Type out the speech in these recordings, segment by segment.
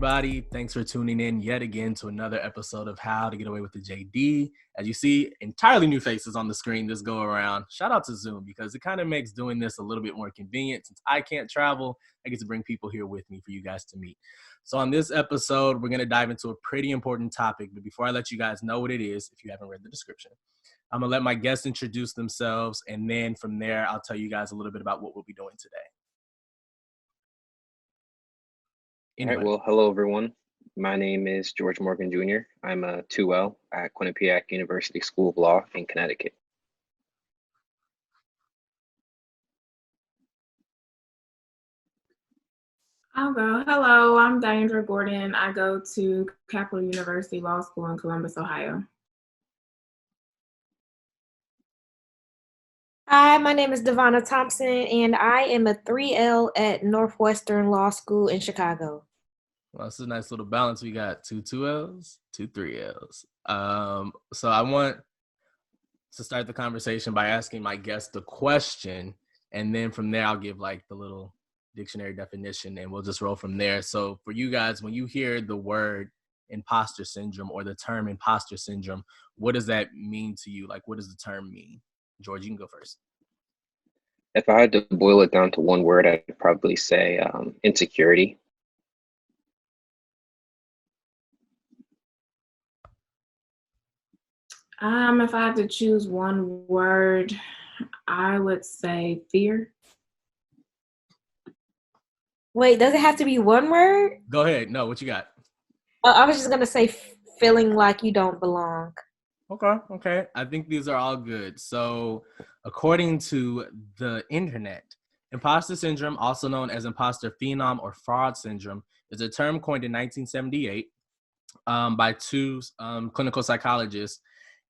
everybody. Thanks for tuning in yet again to another episode of How to Get Away with the JD. As you see, entirely new faces on the screen this go around. Shout out to Zoom because it kind of makes doing this a little bit more convenient. Since I can't travel, I get to bring people here with me for you guys to meet. So on this episode, we're going to dive into a pretty important topic. But before I let you guys know what it is, if you haven't read the description, I'm going to let my guests introduce themselves. And then from there, I'll tell you guys a little bit about what we'll be doing today. Anybody? All right, well, hello, everyone. My name is George Morgan Jr. I'm a 2L at Quinnipiac University School of Law in Connecticut. I'll go. Hello, I'm Diandra Gordon. I go to Capital University Law School in Columbus, Ohio. Hi, my name is Devonna Thompson, and I am a 3L at Northwestern Law School in Chicago. Well, it's a nice little balance. We got two 2Ls, two 3Ls. So I want to start the conversation by asking my guest the question, and then from there I'll give like the little dictionary definition, and we'll just roll from there. So for you guys, when you hear the word imposter syndrome or the term imposter syndrome, what does that mean to you? Like, what does the term mean? George, you can go first. If I had to boil it down to one word, I'd probably say insecurity. If I had to choose one word, I would say fear. Wait, does it have to be one word? Go ahead. No, what you got? I was just going to say feeling like you don't belong. Okay. I think these are all good. So according to the internet, imposter syndrome, also known as imposter phenom or fraud syndrome, is a term coined in 1978 by two clinical psychologists.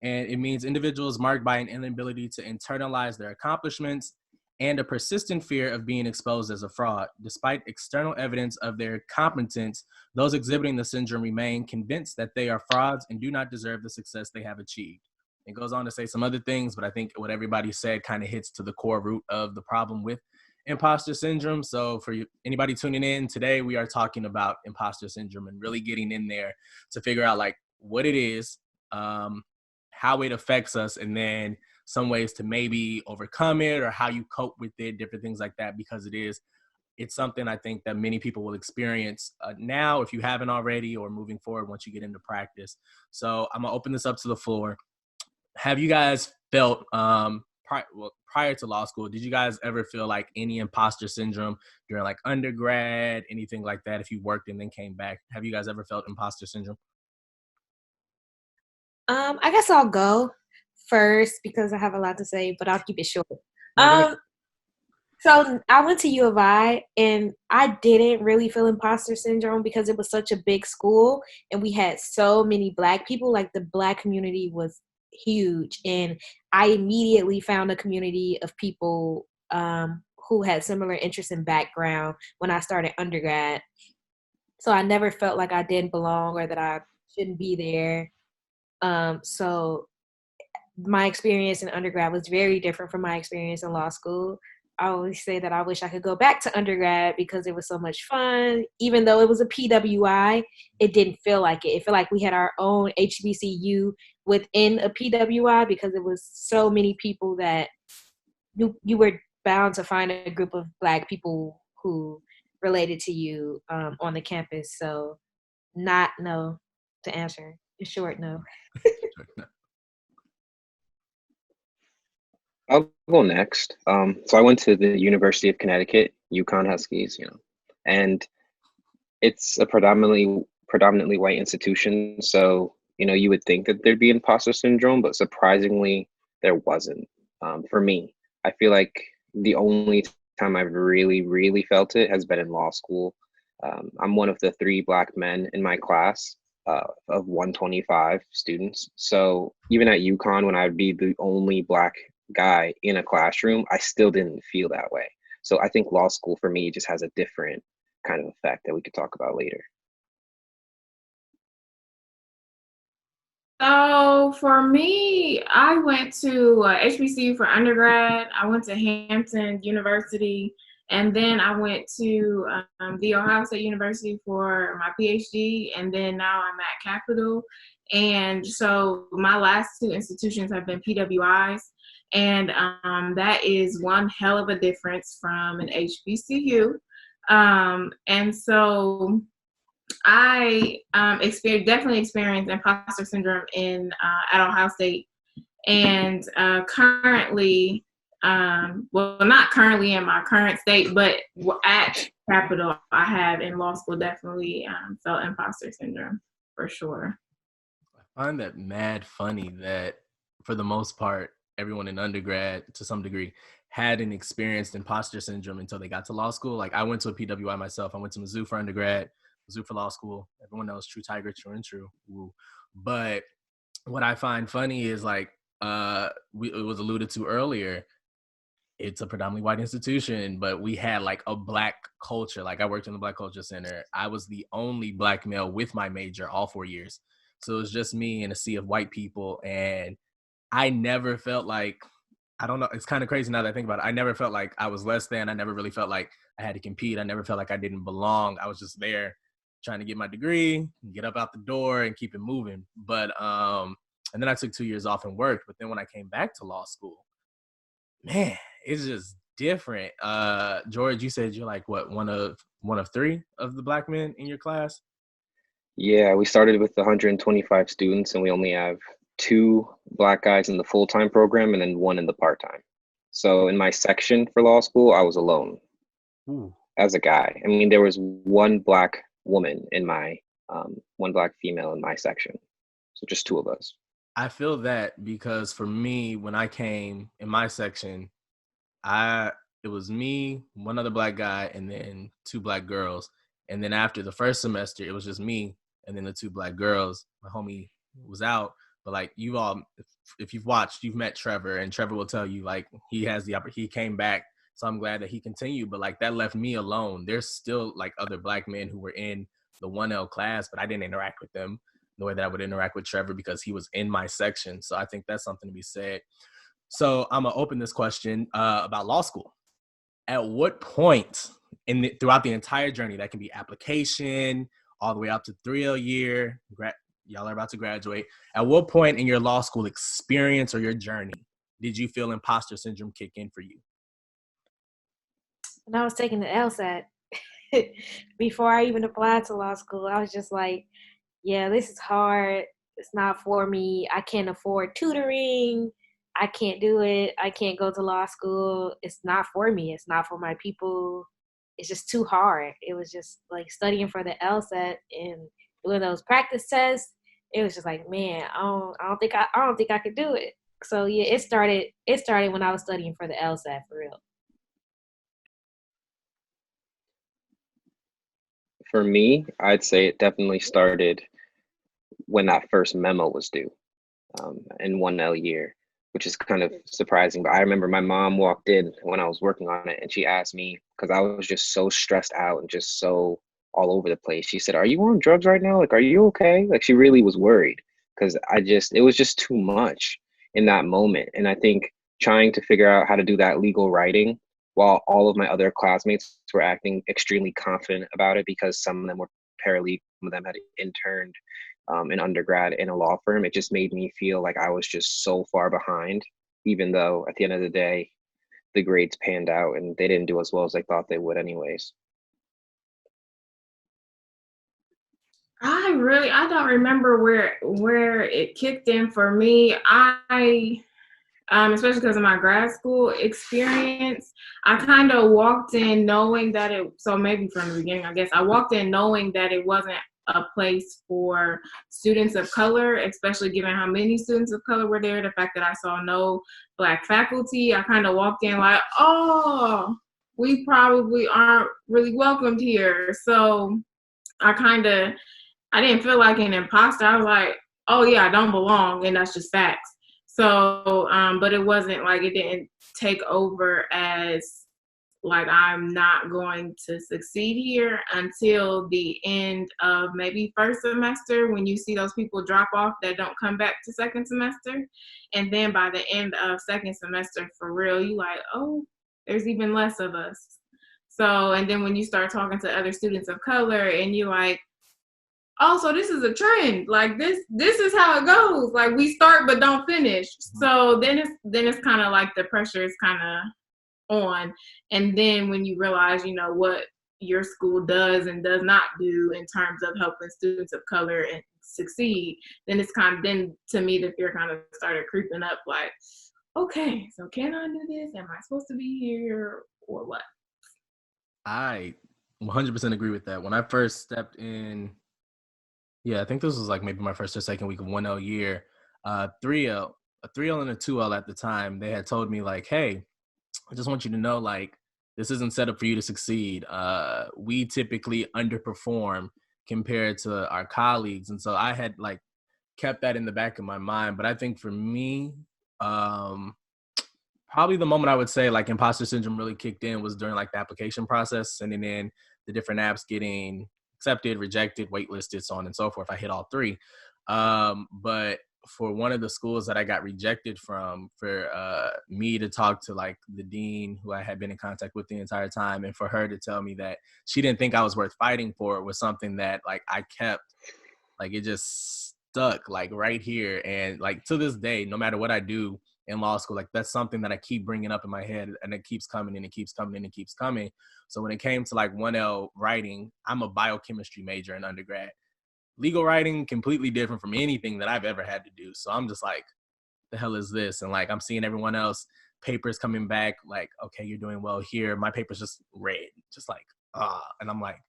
And it means individuals marked by an inability to internalize their accomplishments and a persistent fear of being exposed as a fraud. Despite external evidence of their competence, those exhibiting the syndrome remain convinced that they are frauds and do not deserve the success they have achieved. It goes on to say some other things, but I think what everybody said kind of hits to the core root of the problem with imposter syndrome. So for anybody tuning in today, we are talking about imposter syndrome and really getting in there to figure out like what it is, how it affects us, and then some ways to maybe overcome it or how you cope with it, different things like that, because it's something I think that many people will experience now if you haven't already, or moving forward once you get into practice. So I'm gonna open this up to the floor. Have you guys felt prior to law school, did you guys ever feel like any imposter syndrome during like undergrad, anything like that? If you worked and then came back, have you guys ever felt imposter syndrome? I guess I'll go first because I have a lot to say, but I'll keep it short. So I went to U of I, and I didn't really feel imposter syndrome because it was such a big school and we had so many Black people. Like the Black community was huge, and I immediately found a community of people who had similar interests and background when I started undergrad. So I never felt like I didn't belong or that I shouldn't be there. So my experience in undergrad was very different from my experience in law school. I always say that I wish I could go back to undergrad because it was so much fun. Even though it was a PWI, it didn't feel like it. It felt like we had our own HBCU within a PWI because it was so many people that you were bound to find a group of Black people who related to you on the campus. So no to answer. In short, no. I'll go next. So I went to the University of Connecticut, UConn Huskies, and it's a predominantly white institution. So, you would think that there'd be imposter syndrome, but surprisingly, there wasn't. For me, I feel like the only time I've really, really felt it has been in law school. I'm one of the 3 Black men in my class of 125 students. So even at UConn, when I would be the only Black guy in a classroom, I still didn't feel that way. So I think law school for me just has a different kind of effect that we could talk about later. So for me, I went to HBCU for undergrad. I went to Hampton University, And then I went to the Ohio State University for my PhD, and then now I'm at Capital. And so my last two institutions have been PWIs, and that is one hell of a difference from an HBCU. And so I definitely experienced imposter syndrome at Ohio State, and currently, well, not currently in my current state, but at Capital, I have in law school definitely felt imposter syndrome for sure. I find that mad funny that for the most part, everyone in undergrad to some degree hadn't experienced imposter syndrome until they got to law school. Like I went to a PWI myself. I went to Mizzou for undergrad, Mizzou for law school. Everyone knows true tiger, true and true. Woo. But what I find funny is like it was alluded to earlier, it's a predominantly white institution, but we had like a black culture. Like I worked in the Black Culture Center. I was the only black male with my major all 4 years. So it was just me in a sea of white people. And I never felt like, I don't know, it's kind of crazy now that I think about it. I never felt like I was less than. I never really felt like I had to compete. I never felt like I didn't belong. I was just there trying to get my degree, get up out the door and keep it moving. But, and then I took 2 years off and worked. But then when I came back to law school, man, it's just different. George, you said you're like what, one of three of the black men in your class? Yeah, we started with 125 students, and we only have 2 black guys in the full-time program and then 1 in the part-time. So in my section for law school, I was alone. Ooh. As a guy. I mean, there was 1 black woman in my, 1 black female in my section. So just 2 of us. I feel that because for me, when I came in my section, it was me, 1 other black guy, and then 2 black girls. And then after the first semester, it was just me and then the 2 black girls. My homie was out, but like you all, if you've watched, you've met Trevor, and Trevor will tell you like he has he came back. So I'm glad that he continued, but like that left me alone. There's still like other black men who were in the 1L class, but I didn't interact with them the way that I would interact with Trevor because he was in my section. So I think that's something to be said. So I'm gonna open this question about law school. At what point throughout the entire journey, that can be application all the way up to 3L year, y'all are about to graduate. At what point in your law school experience or your journey did you feel imposter syndrome kick in for you? When I was taking the LSAT, before I even applied to law school, I was just like, yeah, this is hard. It's not for me. I can't afford tutoring. I can't do it. I can't go to law school. It's not for me. It's not for my people. It's just too hard. It was just like studying for the LSAT and doing those practice tests. It was just like, man, I don't think I could do it. So yeah, it started when I was studying for the LSAT for real. For me, I'd say it definitely started when that first memo was due in 1L year, which is kind of surprising. But I remember my mom walked in when I was working on it, and she asked me, because I was just so stressed out and just so all over the place. She said, "Are you on drugs right now? Like, are you okay?" Like, she really was worried because it was just too much in that moment. And I think trying to figure out how to do that legal writing while all of my other classmates were acting extremely confident about it because some of them were paralegals, some of them had interned in undergrad in a law firm, it just made me feel like I was just so far behind, even though at the end of the day, the grades panned out and they didn't do as well as I thought they would anyways. I don't remember where it kicked in for me. Especially because of my grad school experience, I kind of walked in knowing that so maybe from the beginning, I guess, I walked in knowing that it wasn't a place for students of color, especially given how many students of color were there, the fact that I saw no Black faculty. I kind of walked in like, oh, we probably aren't really welcomed here. So I didn't feel like an imposter. I was like, oh yeah, I don't belong, and that's just facts. So, but it wasn't like, it didn't take over as like I'm not going to succeed here until the end of maybe first semester, when you see those people drop off that don't come back to second semester. And then by the end of second semester, for real, you like, oh, there's even less of us. So, and then when you start talking to other students of color and you're like, oh, so this is a trend. Like this is how it goes. Like we start but don't finish. So then it's kind of like the pressure is kind of on. And then when you realize, you know, what your school does and does not do in terms of helping students of color and succeed, then it's kind of, then to me the fear kind of started creeping up. Like, okay, so can I do this? Am I supposed to be here or what? I 100% agree with that. When I first stepped in, yeah, I think this was like maybe my first or second week of 1L year, 3L, a 3L and a 2L at the time, they had told me like, hey, I just want you to know, like, this isn't set up for you to succeed. We typically underperform compared to our colleagues. And so I had like kept that in the back of my mind. But I think for me, probably the moment I would say like imposter syndrome really kicked in was during like the application process, sending in the different apps, getting accepted, rejected, waitlisted, so on and so forth. I hit all three. But for one of the schools that I got rejected from, for me to talk to like the dean who I had been in contact with the entire time, and for her to tell me that she didn't think I was worth fighting for, was something that like I kept, like it just stuck like right here. And like to this day, no matter what I do in law school, like that's something that I keep bringing up in my head, and it keeps coming and it keeps coming and it keeps coming. So when it came to like 1L writing, I'm a biochemistry major in undergrad. Legal writing, completely different from anything that I've ever had to do. So I'm just like, the hell is this? And like, I'm seeing everyone else papers coming back like, okay, you're doing well here. My paper's just red, just like, and I'm like,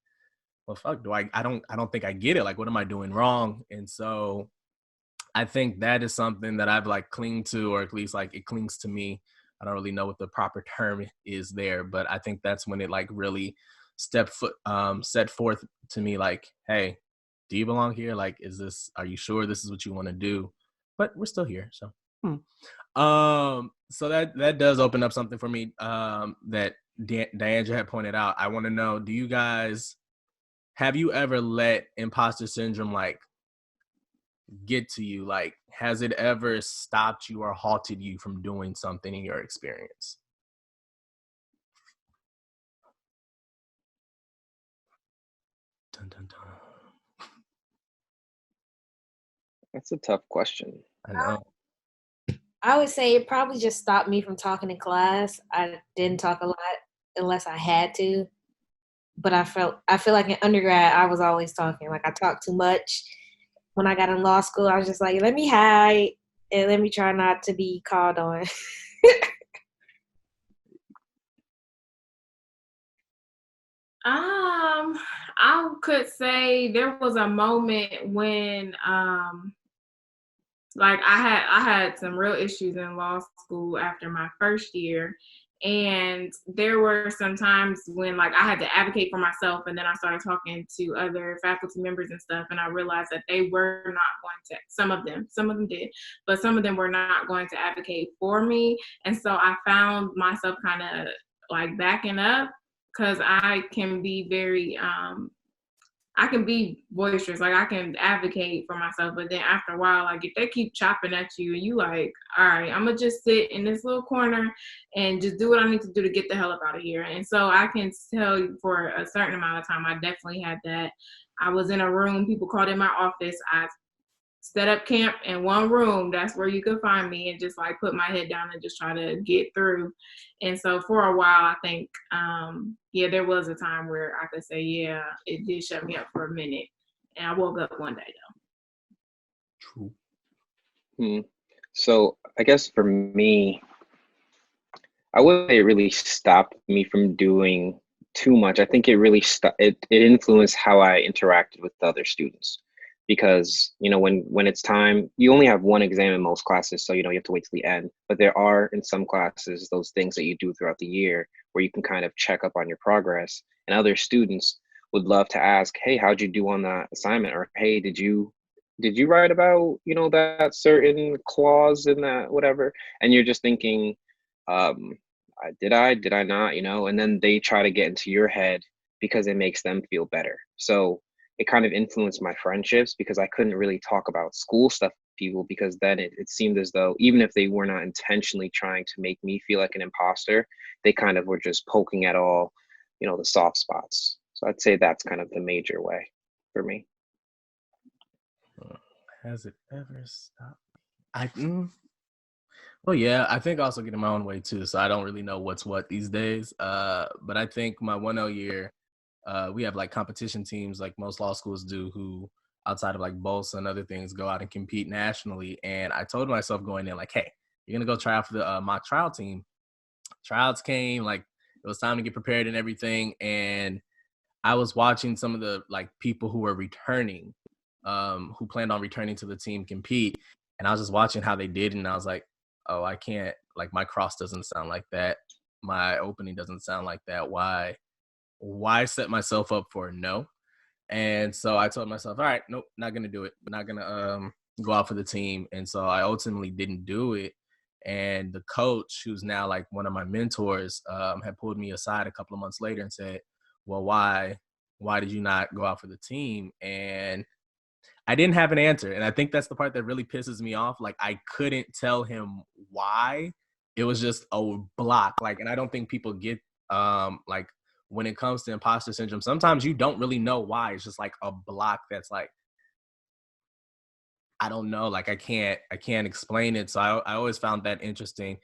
well, fuck, I don't think I get it. Like, what am I doing wrong? And so I think that is something that I've like clinged to, or at least like it clings to me. I don't really know what the proper term is there, but I think that's when it like really set forth to me like, hey, do you belong here? Like, are you sure this is what you want to do? But we're still here. So, so that does open up something for me, that Diandra had pointed out. I want to know, have you ever let imposter syndrome like get to you? Like, has it ever stopped you or halted you from doing something in your experience? Dun, dun, dun. That's a tough question. I know. I would say it probably just stopped me from talking in class. I didn't talk a lot unless I had to. But I feel like in undergrad I was always talking. Like I talked too much. When I got in law school, I was just like, let me hide and let me try not to be called on. I could say there was a moment when like I had some real issues in law school after my first year. And there were some times when like I had to advocate for myself, and then I started talking to other faculty members and stuff, and I realized that they were not going to, some of them did, but some of them were not going to advocate for me. And so I found myself kind of like backing up, because I can be very I can be boisterous, like I can advocate for myself, but then after a while, like if they keep chopping at you and you like, all right, I'm gonna just sit in this little corner and just do what I need to do to get the hell up out of here. And so I can tell you for a certain amount of time, I definitely had that. I was in a room, people called in my office, I set up camp in one room. That's where you could find me, and just like put my head down and just try to get through. And so for a while, I think, yeah, there was a time where I could say, yeah, it did shut me up for a minute. And I woke up one day though. True. So I guess for me, I wouldn't say it really stopped me from doing too much. I think it really it influenced how I interacted with the other students. Because when it's time, you only have one exam in most classes, so you have to wait till the end. But there are in some classes those things that you do throughout the year where you can kind of check up on your progress, and other students would love to ask, hey, how'd you do on that assignment? Or hey, did you write about that certain clause in that whatever? And you're just thinking, did I not? And then they try to get into your head because it makes them feel better. So it kind of influenced my friendships, because I couldn't really talk about school stuff with people, because then it seemed as though even if they were not intentionally trying to make me feel like an imposter, they kind of were just poking at all, the soft spots. So I'd say that's kind of the major way for me. Has it ever stopped? Well, yeah, I think I also get in my own way too, so I don't really know what's what these days. But I think my 1L year, we have like competition teams like most law schools do, who outside of like BOLSA and other things go out and compete nationally. And I told myself going in like, hey, you're gonna go try out for the mock trial team. Tryouts came, like it was time to get prepared and everything. And I was watching some of the like people who were returning, who planned on returning to the team compete. And I was just watching how they did. And I was like, oh, I can't, like my cross doesn't sound like that. My opening doesn't sound like that. Why set myself up for a no? And so I told myself, all right, nope, not going to do it. Not going to go out for the team. And so I ultimately didn't do it. And the coach, who's now like one of my mentors, had pulled me aside a couple of months later and said, well, why did you not go out for the team? And I didn't have an answer. And I think that's the part that really pisses me off. Like I couldn't tell him why. It was just a block. Like, and I don't think people get like when it comes to imposter syndrome, sometimes you don't really know why. It's just like a block that's like, I don't know. Like I can't explain it. So I always found that interesting.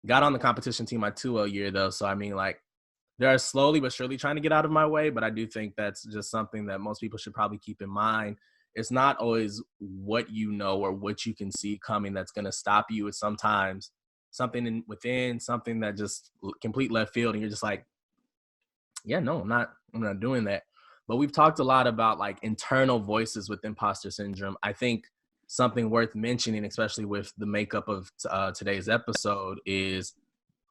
Got on the competition team my 2L year though. So I mean, like they're slowly but surely trying to get out of my way, but I do think that's just something that most people should probably keep in mind. It's not always what you know or what you can see coming that's going to stop you. It's sometimes something within, something that just complete left field, and you're just like, yeah, no, I'm not doing that. But we've talked a lot about like internal voices with imposter syndrome. I think something worth mentioning, especially with the makeup of today's episode, is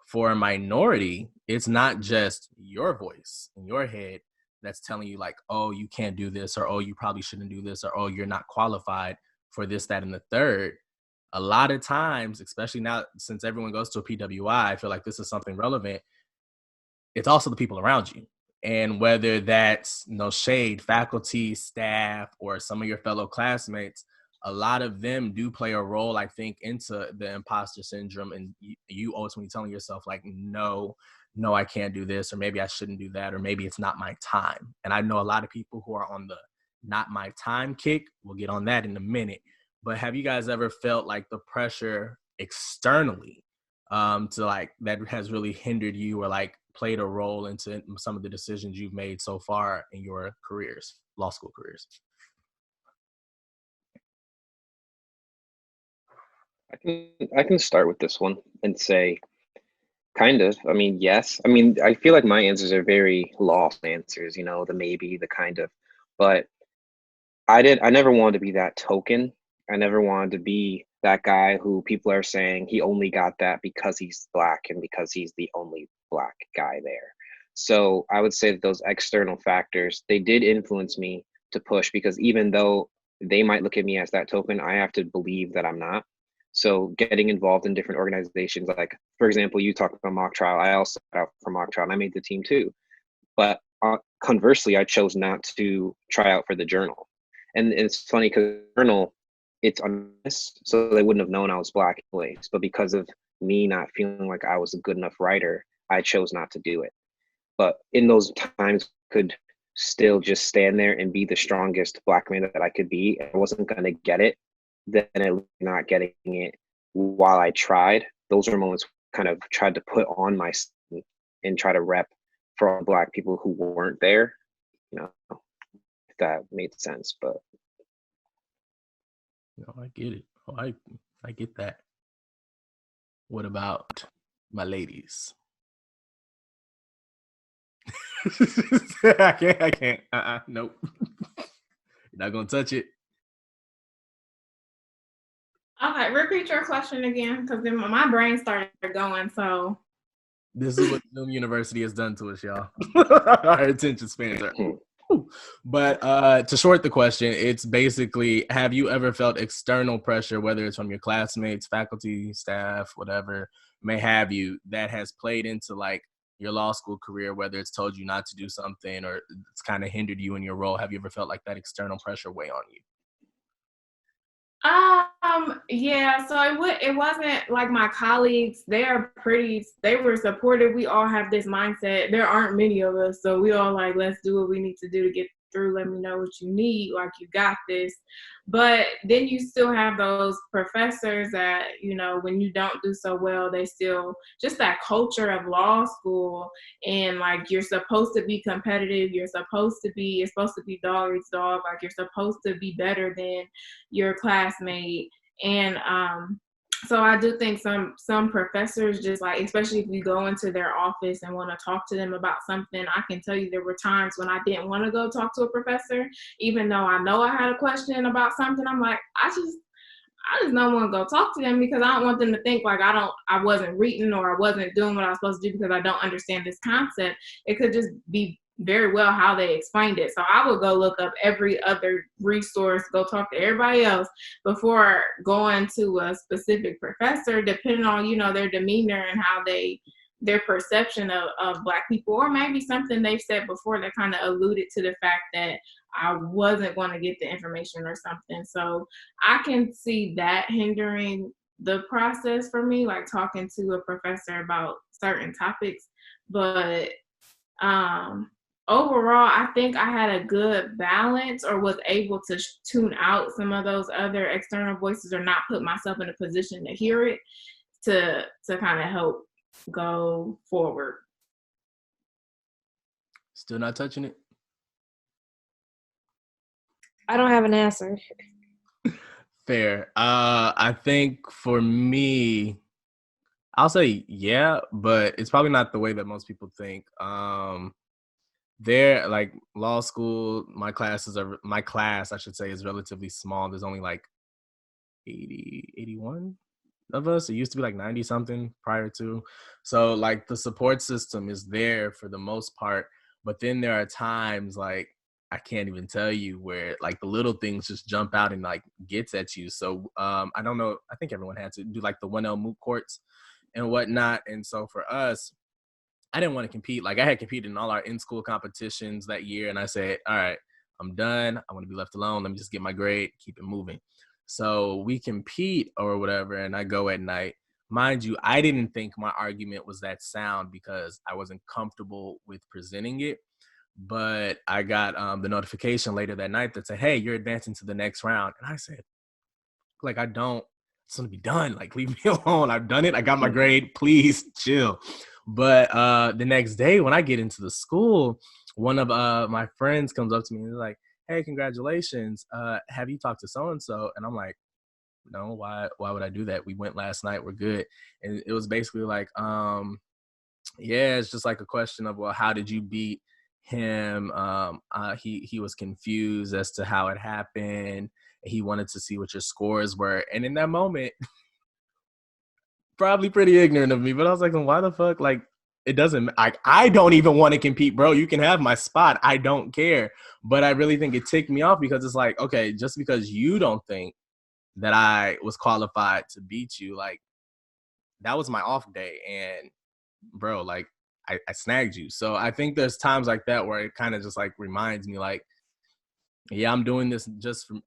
for a minority, it's not just your voice in your head that's telling you like, oh, you can't do this, or oh, you probably shouldn't do this, or oh, you're not qualified for this, that, and the third. A lot of times, especially now since everyone goes to a PWI, I feel like this is something relevant. It's also the people around you. And whether that's no shade, faculty, staff, or some of your fellow classmates, a lot of them do play a role, I think, into the imposter syndrome, and you ultimately telling yourself like, no, I can't do this, or maybe I shouldn't do that, or maybe it's not my time. And I know a lot of people who are on the not my time kick. We'll get on that in a minute. But have you guys ever felt like the pressure externally to like that has really hindered you or like played a role into some of the decisions you've made so far in your careers, law school careers? I can start with this one and say, kind of. I mean, yes. I mean, I feel like my answers are very lost answers, the maybe, the kind of. But I never wanted to be that token. I never wanted to be that guy who people are saying he only got that because he's Black and because he's the only Black guy there. So I would say that those external factors, they did influence me to push, because even though they might look at me as that token, I have to believe that I'm not. So getting involved in different organizations, like, for example, you talked about mock trial. I also got out for mock trial and I made the team too. But conversely, I chose not to try out for the journal. And it's funny because journal, it's honest, so they wouldn't have known I was Black anyways. But because of me not feeling like I was a good enough writer, I chose not to do it. But in those times, could still just stand there and be the strongest Black man that I could be. I wasn't going to get it, then not getting it while I tried. Those are moments kind of tried to put on my and try to rep for all Black people who weren't there, if that made sense. But no, I get it. Oh, I get that. What about my ladies? I can't. Nope. You're not gonna touch it. Okay, repeat your question again, because then my brain started going. So this is what Zoom University has done to us, y'all. Our attention spans are. But to short the question, it's basically, have you ever felt external pressure, whether it's from your classmates, faculty, staff, whatever may have you, that has played into like your law school career, whether it's told you not to do something or it's kind of hindered you in your role? Have you ever felt like that external pressure weigh on you? Yeah, so it wasn't like my colleagues, they were supportive. We all have this mindset. There aren't many of us, so we all like, let's do what we need to do to get through. Let me know what you need, like you got this. But then you still have those professors that, when you don't do so well, they still, just that culture of law school, and like you're supposed to be competitive, it's supposed to be dog eats dog, like you're supposed to be better than your classmate. And so I do think some professors, just like, especially if you go into their office and want to talk to them about something, I can tell you there were times when I didn't want to go talk to a professor, even though I know I had a question about something. I'm like, I just don't want to go talk to them, because I don't want them to think like I wasn't reading or I wasn't doing what I was supposed to do because I don't understand this concept. It could just be very well how they explained it. So I would go look up every other resource, go talk to everybody else before going to a specific professor, depending on, their demeanor and how their perception of Black people, or maybe something they've said before that kind of alluded to the fact that I wasn't going to get the information or something. So I can see that hindering the process for me, like talking to a professor about certain topics. But overall, I think I had a good balance, or was able to tune out some of those other external voices, or not put myself in a position to hear it, to kind of help go forward. Still not touching it? I don't have an answer. Fair. I think for me, I'll say yeah, but it's probably not the way that most people think. There, like law school, my class, I should say, is relatively small. There's only like 81 of us. It used to be like 90 something prior to. So like the support system is there for the most part, but then there are times like I can't even tell you where like the little things just jump out and like gets at you. So I don't know. I think everyone had to do like the 1L moot courts and whatnot. And so for us, I didn't want to compete. Like I had competed in all our in-school competitions that year, and I said, all right, I'm done. I want to be left alone. Let me just get my grade, keep it moving. So we compete or whatever, and I go at night. Mind you, I didn't think my argument was that sound because I wasn't comfortable with presenting it. But I got the notification later that night that said, hey, you're advancing to the next round. And I said, like, I don't, it's going to be done. Like, leave me alone. I've done it. I got my grade. Please chill. But the next day when I get into the school, one of my friends comes up to me and is like, hey, congratulations. Have you talked to so-and-so? And I'm like, no, why would I do that? We went last night. We're good. And it was basically like, yeah, it's just like a question of, well, how did you beat him? He was confused as to how it happened. He wanted to see what your scores were. And in that moment, probably pretty ignorant of me, but I was like, why the fuck? Like, it doesn't, like, I don't even want to compete, bro. You can have my spot. I don't care. But I really think it ticked me off because it's like, okay, just because you don't think that I was qualified to beat you, like, that was my off day. And bro, like, I snagged you. So I think there's times like that where it kind of just like reminds me like, yeah, I'm doing this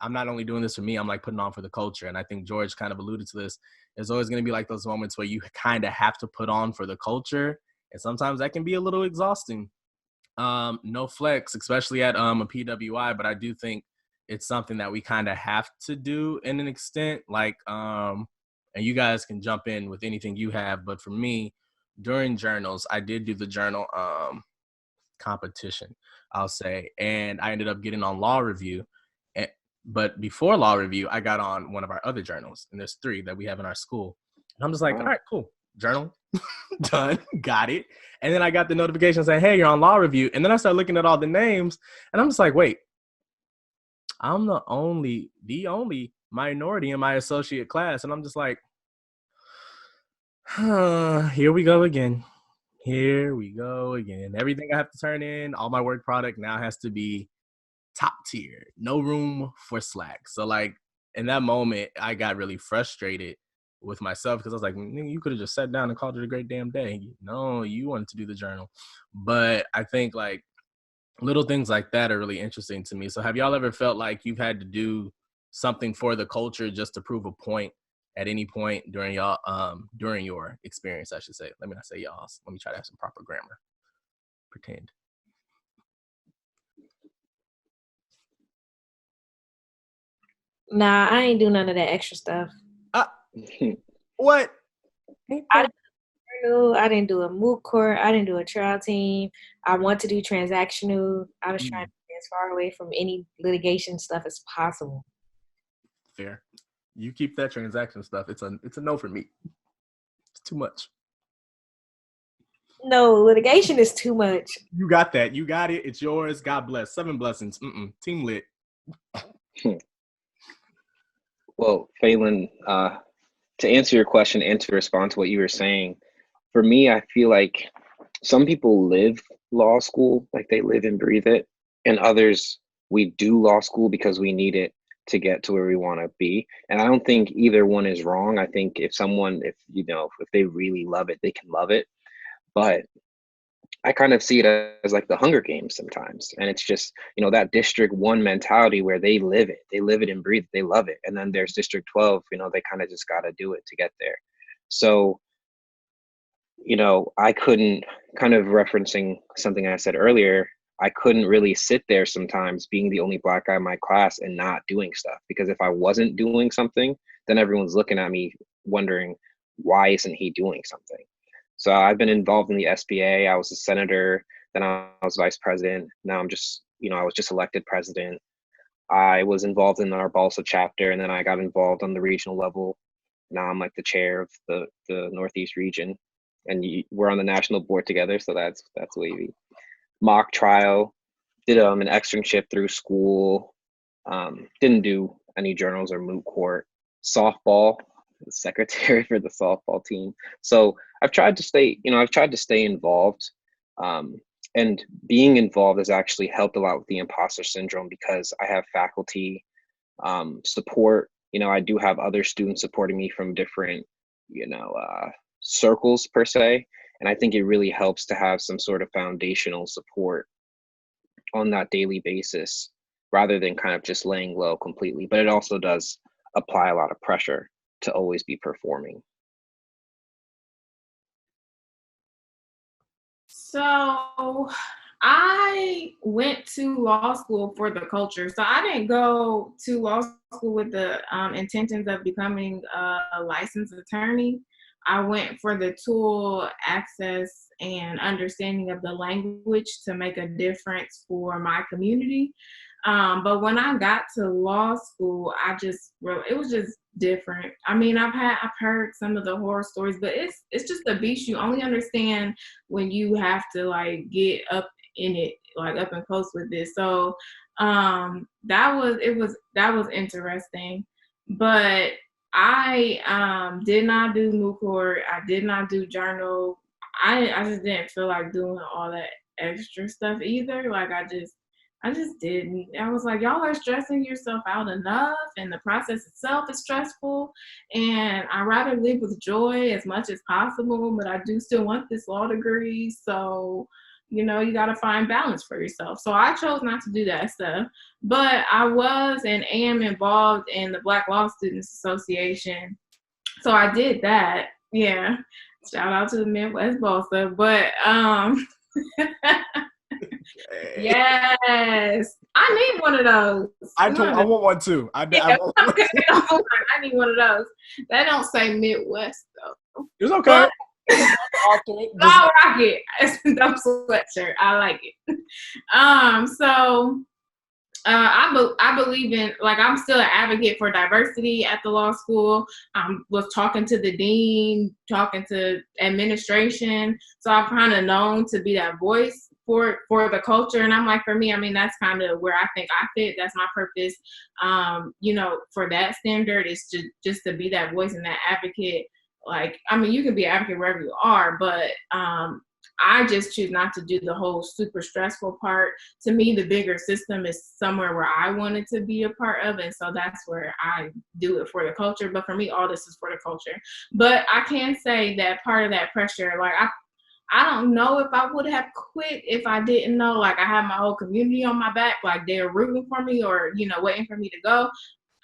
I'm not only doing this for me, I'm like putting on for the culture. And I think George kind of alluded to this. There's always going to be like those moments where you kind of have to put on for the culture. And sometimes that can be a little exhausting. No flex, especially at a PWI, but I do think it's something that we kind of have to do in an extent. Like, and you guys can jump in with anything you have. But for me, during journals, I did do the journal competition, I'll say, and I ended up getting on law review. But before law review, I got on one of our other journals, and there's 3 that we have in our school. And I'm just like, all right, cool, journal done, got it. And then I got the notification saying, hey, you're on law review. And then I started looking at all the names, and I'm just like, wait, I'm the only minority in my associate class. And I'm just like, here we go again. Everything I have to turn in, all my work product now has to be top tier. No room for slack. So like in that moment, I got really frustrated with myself because I was like, you could have just sat down and called it a great damn day. No, you wanted to do the journal. But I think like little things like that are really interesting to me. So have y'all ever felt like you've had to do something for the culture just to prove a point at any point during your experience, I should say. Let me not say y'all. Let me try to have some proper grammar. Pretend. Nah, I ain't do none of that extra stuff. What? I didn't do a moot court. I didn't do a trial team. I want to do transactional. I was trying to get as far away from any litigation stuff as possible. Fair. You keep that transaction stuff. It's a no for me. It's too much. No, litigation is too much. You got that. You got it. It's yours. God bless. 7 blessings. Team lit. Well, Phelan, to answer your question and to respond to what you were saying, for me, I feel like some people live law school, like they live and breathe it, and others, we do law school because we need it to get to where we want to be. And I don't think either one is wrong. I think if they really love it, they can love it. But I kind of see it as like the Hunger Games sometimes. And it's just, that District 1 mentality where they live it and breathe it, they love it. And then there's District 12, they kind of just got to do it to get there. So, I couldn't, kind of referencing something I said earlier, I couldn't really sit there sometimes being the only Black guy in my class and not doing stuff. Because if I wasn't doing something, then everyone's looking at me wondering, why isn't he doing something? So I've been involved in the SBA. I was a senator, then I was vice president. Now I'm just, I was just elected president. I was involved in our Balsa chapter, and then I got involved on the regional level. Now I'm like the chair of the Northeast region, and we're on the national board together. So that's wavy. Mock trial, did an externship through school. Didn't do any journals or moot court. Softball, the secretary for the softball team. So I've tried to stay involved. And being involved has actually helped a lot with the imposter syndrome because I have faculty support. I do have other students supporting me from different, circles per se. And I think it really helps to have some sort of foundational support on that daily basis rather than kind of just laying low completely. But it also does apply a lot of pressure to always be performing. So I went to law school for the culture. So I didn't go to law school with the intentions of becoming a licensed attorney. I went for the tool, access, and understanding of the language to make a difference for my community. But when I got to law school, it was just different. I mean, I've heard some of the horror stories, but it's just a beast you only understand when you have to like get up in it, like up and close with it. So that was interesting. But I did not do moot court. I did not do journal. I just didn't feel like doing all that extra stuff either. Like I just didn't. I was like, y'all are stressing yourself out enough, and the process itself is stressful. And I rather live with joy as much as possible, but I do still want this law degree. So, you got to find balance for yourself. So I chose not to do that stuff. But I was and am involved in the Black Law Students Association. So I did that. Yeah. Shout out to the Midwest Balsa. But yes, I need one of those. I want one too. I need one of those. That don't say Midwest though. It's okay. I like it. It's a dope sweatshirt. I like it. So I believe in, like, I'm still an advocate for diversity at the law school. Was talking to the dean, talking to administration. So I've kind of known to be that voice for the culture. And I'm like, for me, I mean, that's kind of where I think I fit. That's my purpose. For that standard is just to be that voice and that advocate. Like, I mean, you can be an advocate wherever you are, but I just choose not to do the whole super stressful part. To me, the bigger system is somewhere where I wanted to be a part of. And so that's where I do it for the culture. But for me, all this is for the culture. But I can say that part of that pressure, like I don't know if I would have quit if I didn't know, like, I have my whole community on my back, like they're rooting for me or, waiting for me to go.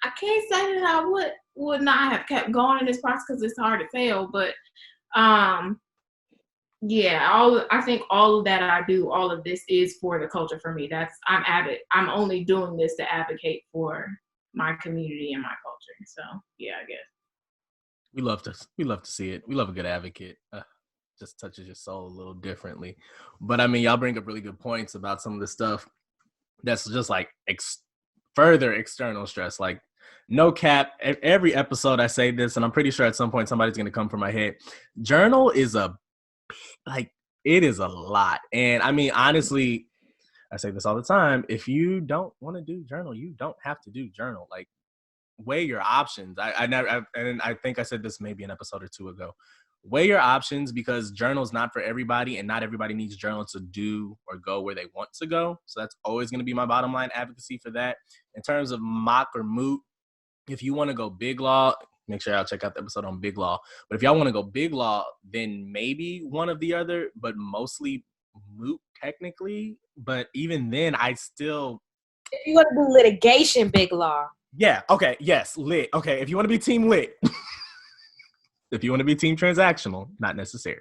I can't say that I would not have kept going in this process because it's hard to fail, but yeah, I think all of that I do, all of this is for the culture for me. I'm only doing this to advocate for my community and my culture. So yeah, I guess. We love to see it. We love a good advocate. Just touches your soul a little differently. But I mean, y'all bring up really good points about some of the stuff that's just like further external stress. Like, no cap, every episode I say this, and I'm pretty sure at some point somebody's going to come from my head. Journal is it is a lot. And I mean, honestly, I say this all the time. If you don't want to do journal, you don't have to do journal. Like, weigh your options. And I think I said this maybe an episode or two ago. Weigh your options, because journal is not for everybody, and not everybody needs journal to do or go where they want to go. So that's always going to be my bottom line advocacy for that. In terms of mock or moot, if you want to go big law, make sure y'all check out the episode on big law. But if y'all want to go big law, then maybe one of the other, but mostly moot technically. But even then, I still... If you want to do litigation, big law. Yeah, okay, yes, lit. Okay, if you want to be team lit. If you want to be team transactional, not necessary.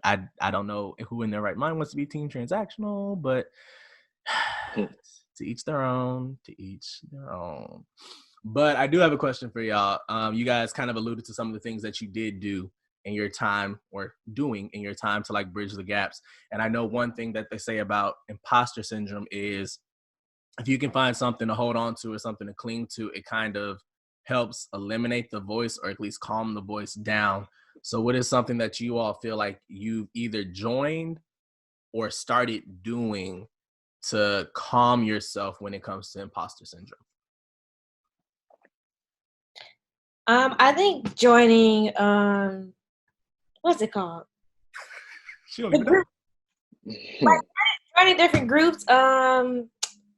I don't know who in their right mind wants to be team transactional, but to each their own, to each their own. But I do have a question for y'all. You guys kind of alluded to some of the things that you did do in your time, or doing in your time, to like bridge the gaps. And I know one thing that they say about imposter syndrome is if you can find something to hold on to or something to cling to, it kind of helps eliminate the voice, or at least calm the voice down. So what is something that you all feel like you've either joined or started doing to calm yourself when it comes to imposter syndrome? I think joining, what's it called? The group. Like, joining different groups,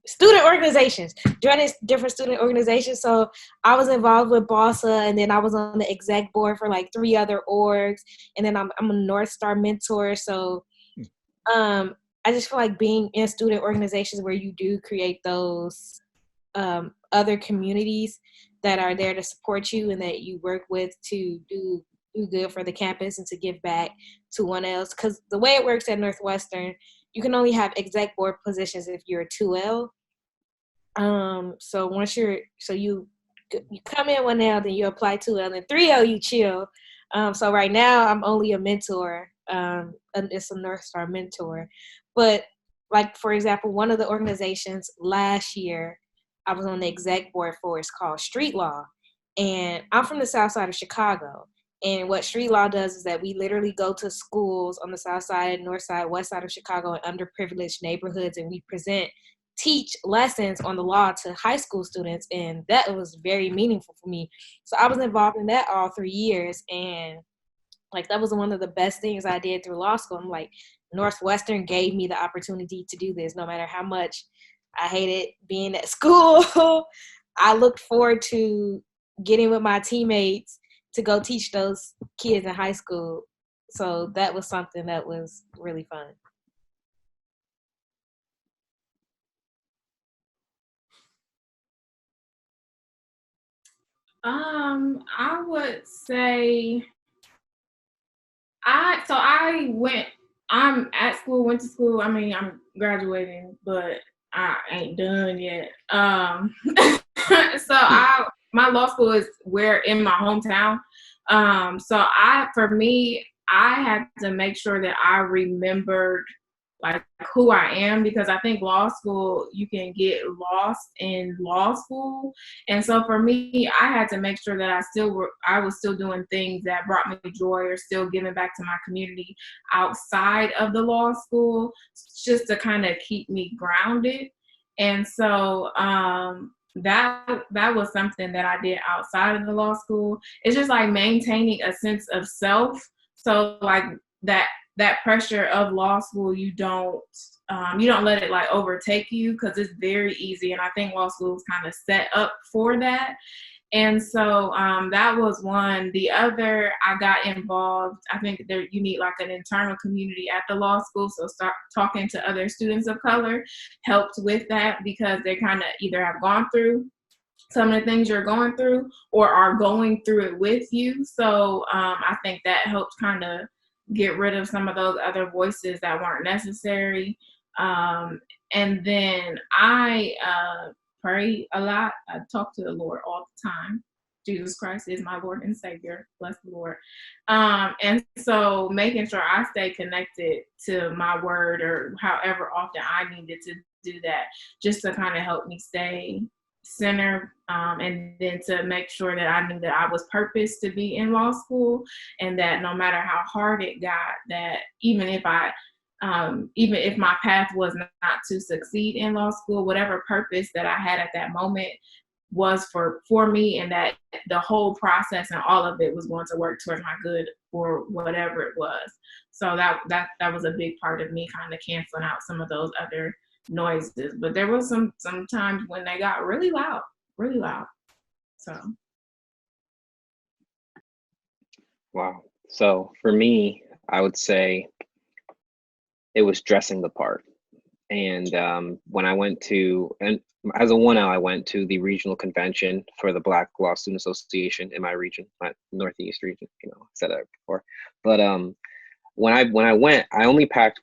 student organizations, joining different student organizations. So I was involved with BOSSA, and then I was on the exec board for like 3 other orgs, and then I'm a North Star mentor. So I just feel like being in student organizations where you do create those other communities that are there to support you and that you work with to do good for the campus and to give back to one else. Because the way it works at Northwestern, you can only have exec board positions if you're a 2L. So once you come in 1L, then you apply 2L, and 3L you chill. So right now I'm only a mentor. It's a North Star mentor. But like, for example, one of the organizations last year I was on the exec board for is called Street Law. And I'm from the south side of Chicago. And what Street Law does is that we literally go to schools on the south side, north side, west side of Chicago, and underprivileged neighborhoods, and we teach lessons on the law to high school students. And that was very meaningful for me. So I was involved in that all 3 years. And like, that was one of the best things I did through law school. I'm like, Northwestern gave me the opportunity to do this, no matter how much I hated being at school. I looked forward to getting with my teammates to go teach those kids in high school. So that was something that was really fun. I would say I'm at school, went to school. I mean, I'm graduating, but I ain't done yet. So my law school is in my hometown. So for me, I had to make sure that I remembered like who I am, because I think law school, you can get lost in law school. And so for me, I had to make sure that I was still doing things that brought me joy, or still giving back to my community outside of the law school, just to kind of keep me grounded. And so that was something that I did outside of the law school. It's just like maintaining a sense of self. So like that pressure of law school, you don't let it like overtake you, because it's very easy. And I think law school is kind of set up for that. And so that was one. The other, I got involved. I think you need like an internal community at the law school. So start talking to other students of color helped with that, because they kind of either have gone through some of the things you're going through or are going through it with you. So I think that helps kind of get rid of some of those other voices that weren't necessary. And then I pray a lot. I talk to the Lord all the time. Jesus Christ is my Lord and Savior. Bless the Lord. And so making sure I stay connected to my word, or however often I needed to do that, just to kind of help me stay centered, and then to make sure that I knew that I was purposed to be in law school, and that no matter how hard it got, that even if my path was not to succeed in law school, whatever purpose that I had at that moment was for me, and that the whole process and all of it was going to work towards my good or whatever it was. So that was a big part of me kind of canceling out some of those other noises. But there was some times when they got really loud. So Wow. So for me, I would say it was dressing the part. And when I went to, and as a 1L, I went to the regional convention for the Black Law Student Association in my region, my Northeast region. I said that before. But when I went, I only packed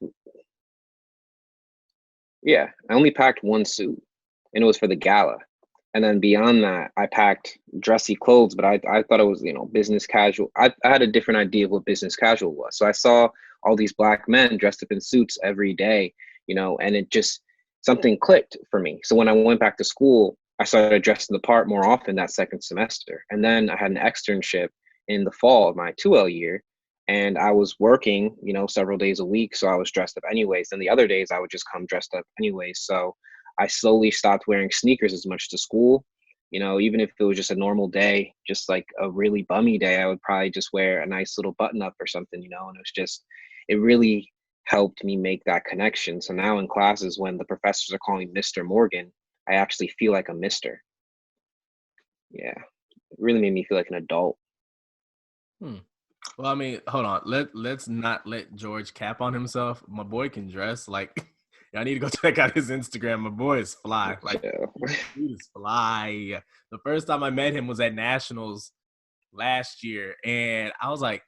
one suit, and it was for the gala. And then beyond that, I packed dressy clothes, but I thought it was, business casual. I had a different idea of what business casual was. So I saw all these Black men dressed up in suits every day, and it just, something clicked for me. So when I went back to school, I started dressing the part more often that second semester. And then I had an externship in the fall of my 2L year, and I was working, several days a week. So I was dressed up anyways. And the other days I would just come dressed up anyways. So I slowly stopped wearing sneakers as much to school. Even if it was just a normal day, just like a really bummy day, I would probably just wear a nice little button up or something, and it really helped me make that connection. So now in classes, when the professors are calling me Mr. Morgan, I actually feel like a mister. Yeah, it really made me feel like an adult. Well, I mean, hold on. Let's not let George cap on himself. My boy can dress like. Y'all need to go check out his Instagram. My boy is fly. Like, he is fly. The first time I met him was at Nationals last year, and I was like,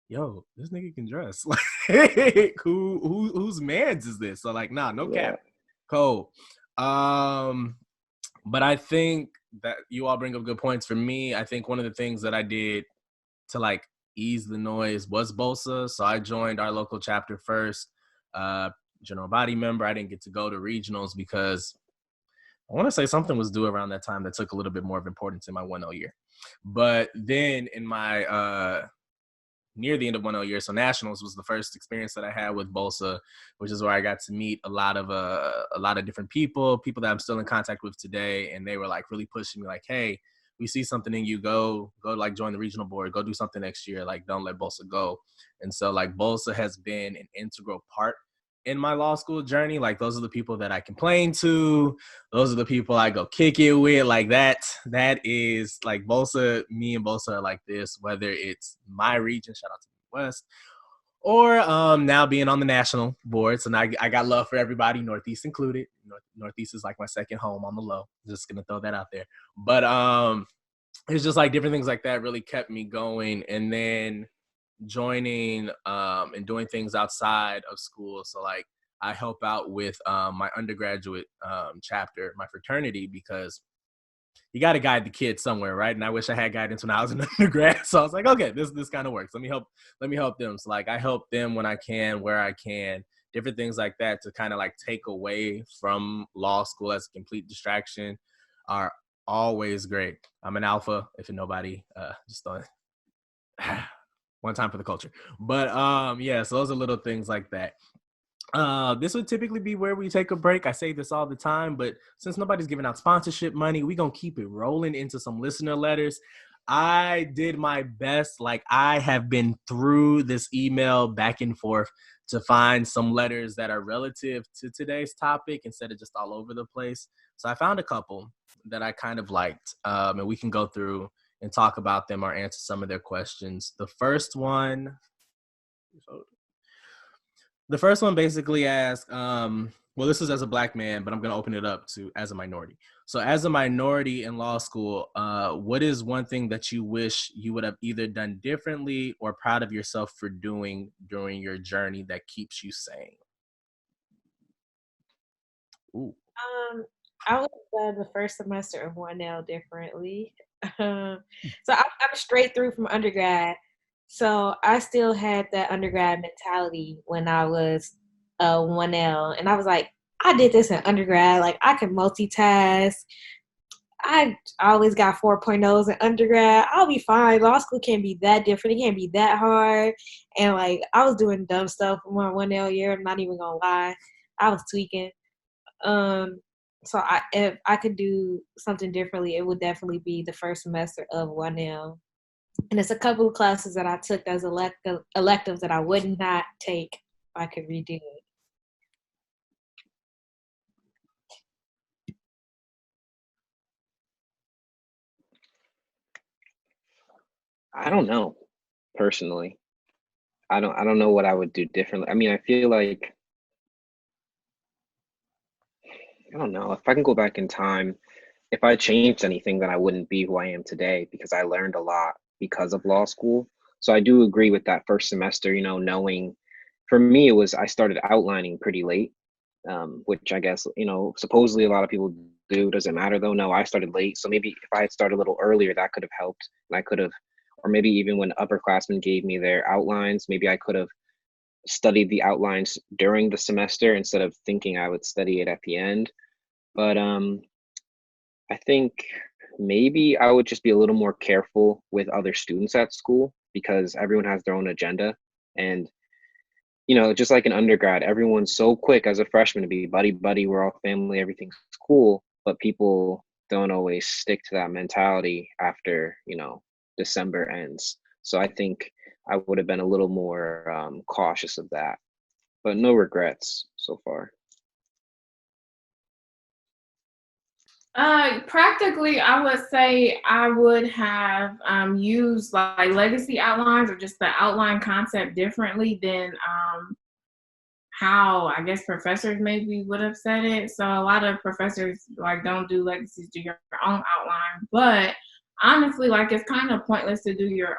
yo, this nigga can dress. Like, whose mans is this? So like, nah, no cap. Cool. But I think that you all bring up good points. For me, I think one of the things that I did to like ease the noise was BOSA. So I joined our local chapter first. General body member. I didn't get to go to regionals because I want to say something was due around that time that took a little bit more of importance in my 1L year. But then in my near the end of 1L year, so nationals was the first experience that I had with BOSA, which is where I got to meet a lot of different people that I'm still in contact with today, and they were like really pushing me, like, hey, we see something in you, go like join the regional board, go do something next year, like don't let BOSA go. And so like BOSA has been an integral part in my law school journey. Like those are the people that I complain to, those are the people I go kick it with. Like that is like BOSA, me and BOSA are like this, whether it's my region, shout out to the West, or now being on the national board. So now I got love for everybody, Northeast included. Northeast is like my second home on the low. Just gonna throw that out there. But it's just like different things like that really kept me going. And then joining and doing things outside of school. So like I help out with my undergraduate chapter, my fraternity, because you got to guide the kids somewhere, right? And I wish I had guidance when I was an undergrad. So I was like, okay, this kind of works. Let me help them. So like I help them when I can, where I can, different things like that to kind of like take away from law school as a complete distraction are always great. I'm an alpha, if nobody just don't. One time for the culture. But yeah, so those are little things like that. This would typically be where we take a break. I say this all the time, but since nobody's giving out sponsorship money, we're going to keep it rolling into some listener letters. I did my best. Like I have been through this email back and forth to find some letters that are relative to today's topic instead of just all over the place. So I found a couple that I kind of liked, and we can go through and talk about them or answer some of their questions. The first one basically asks, well, this is as a Black man, but I'm going to open it up to as a minority. So as a minority in law school, what is one thing that you wish you would have either done differently or proud of yourself for doing during your journey that keeps you sane? Ooh. I would have done the first semester of 1L differently. So I'm straight through from undergrad. So I still had that undergrad mentality when I was 1L. And I was like, I did this in undergrad. Like, I can multitask. I always got 4.0s in undergrad. I'll be fine. Law school can't be that different. It can't be that hard. And, like, I was doing dumb stuff for my 1L year. I'm not even going to lie. I was tweaking. So if I could do something differently, it would definitely be the first semester of 1L. And it's a couple of classes that I took as electives that I would not take if I could redo it. I don't know, personally. I don't know what I would do differently. I mean, I feel like, I don't know, if I can go back in time, if I changed anything, then I wouldn't be who I am today because I learned a lot because of law school. So I do agree with that first semester, knowing, for me, I started outlining pretty late, which I guess, supposedly a lot of people do. Doesn't matter though. No, I started late. So maybe if I had started a little earlier, that could have helped. And I could have, or maybe even when upperclassmen gave me their outlines, maybe I could have studied the outlines during the semester instead of thinking I would study it at the end. But I think maybe I would just be a little more careful with other students at school because everyone has their own agenda. And, just like an undergrad, everyone's so quick as a freshman to be buddy, buddy, we're all family, everything's cool. But people don't always stick to that mentality after, December ends. So I think I would have been a little more cautious of that, but no regrets so far. Practically, I would say I would have used like legacy outlines or just the outline concept differently than how I guess professors maybe would have said it. So a lot of professors like don't do legacies, do your own outline. But honestly, like it's kind of pointless to do your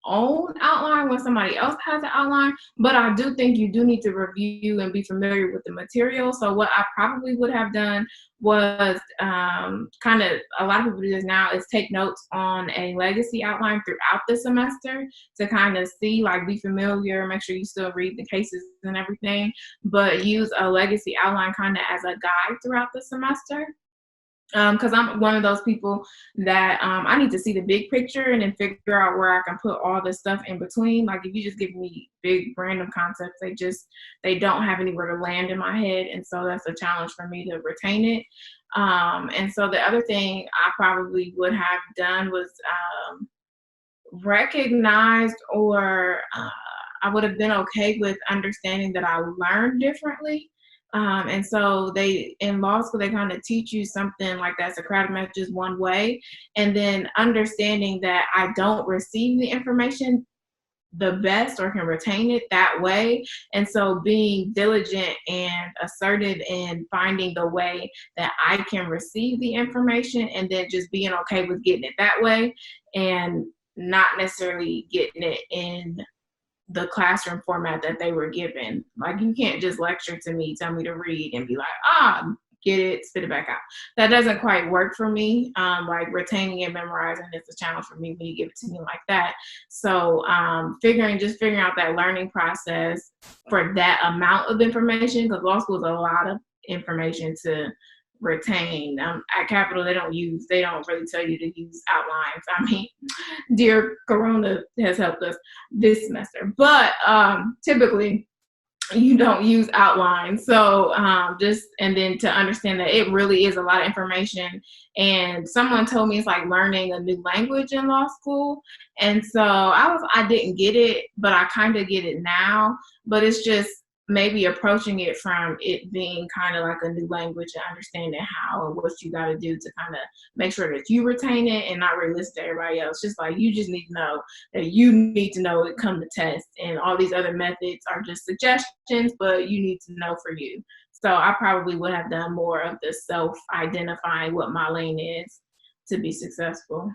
own outline when somebody else has an outline. But I do think you do need to review and be familiar with the material. So what I probably would have done was kind of, a lot of people do this now, is take notes on a legacy outline throughout the semester to kind of see, like be familiar, make sure you still read the cases and everything, but use a legacy outline kind of as a guide throughout the semester. Because I'm one of those people that I need to see the big picture and then figure out where I can put all the stuff in between. Like if you just give me big random concepts, they don't have anywhere to land in my head. And so that's a challenge for me to retain it. And so the other thing I probably would have done was recognized, or I would have been okay with understanding that I learned differently. And so in law school, they kind of teach you something like that. Socratic method is one way. And then understanding that I don't receive the information the best or can retain it that way. And so being diligent and assertive in finding the way that I can receive the information, and then just being okay with getting it that way and not necessarily getting it in the classroom format that they were given. Like you can't just lecture to me, tell me to read and be like, get it, spit it back out. That doesn't quite work for me. Like retaining and memorizing is a challenge for me when you give it to me like that. So figuring out that learning process for that amount of information, because law school is a lot of information to retain. At Capital, they don't really tell you to use outlines. I mean, dear Corona has helped us this semester, but typically you don't use outlines. So and then to understand that it really is a lot of information. And someone told me it's like learning a new language in law school. And so I didn't get it, but I kind of get it now. But it's just maybe approaching it from it being kind of like a new language and understanding how and what you got to do to kind of make sure that you retain it and not really listen to everybody else. Just like you just need to know that you need to know it come to test, and all these other methods are just suggestions, but you need to know for you. So I probably would have done more of the self-identifying what my lane is to be successful.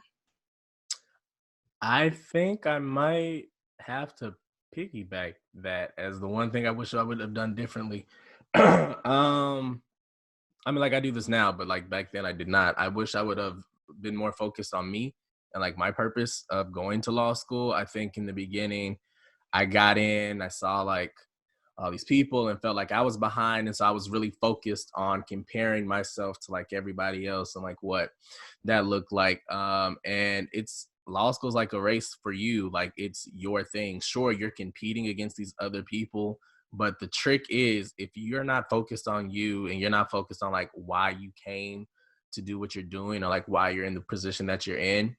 I think I might have to piggyback that as the one thing I wish I would have done differently. I mean, like I do this now, but like back then I did not. I wish I would have been more focused on me and like my purpose of going to law school. I think in the beginning, I got in, I saw like all these people and felt like I was behind. And so I was really focused on comparing myself to like everybody else and like what that looked like. And it's law school is like a race for you. Like it's your thing. Sure, you're competing against these other people. But the trick is if you're not focused on you and you're not focused on like why you came to do what you're doing or like why you're in the position that you're in,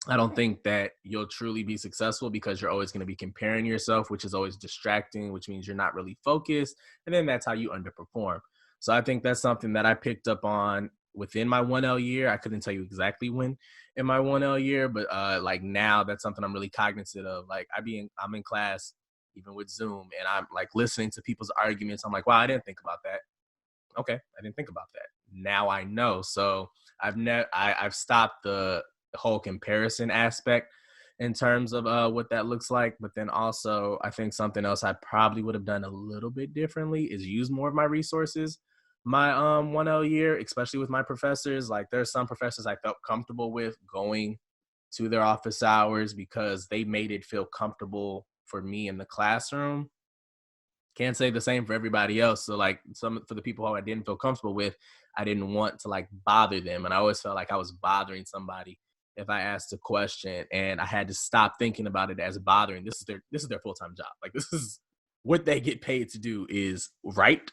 I don't think that you'll truly be successful because you're always going to be comparing yourself, which is always distracting, which means you're not really focused. And then that's how you underperform. So I think that's something that I picked up on within my 1L year. I couldn't tell you exactly when in my 1L year, but like now that's something I'm really cognizant of. Like I'm in class, even with Zoom, and I'm like listening to people's arguments. I'm like, wow, I didn't think about that. Okay, I didn't think about that. Now I know. So I've stopped the whole comparison aspect in terms of what that looks like. But then also, I think something else I probably would have done a little bit differently is use more of my resources. My 1L year, especially with my professors, like there's some professors I felt comfortable with going to their office hours because they made it feel comfortable for me in the classroom. Can't say the same for everybody else. So like for the people who I didn't feel comfortable with, I didn't want to like bother them. And I always felt like I was bothering somebody if I asked a question, and I had to stop thinking about it as bothering. This is their full-time job. Like this is what they get paid to do is write,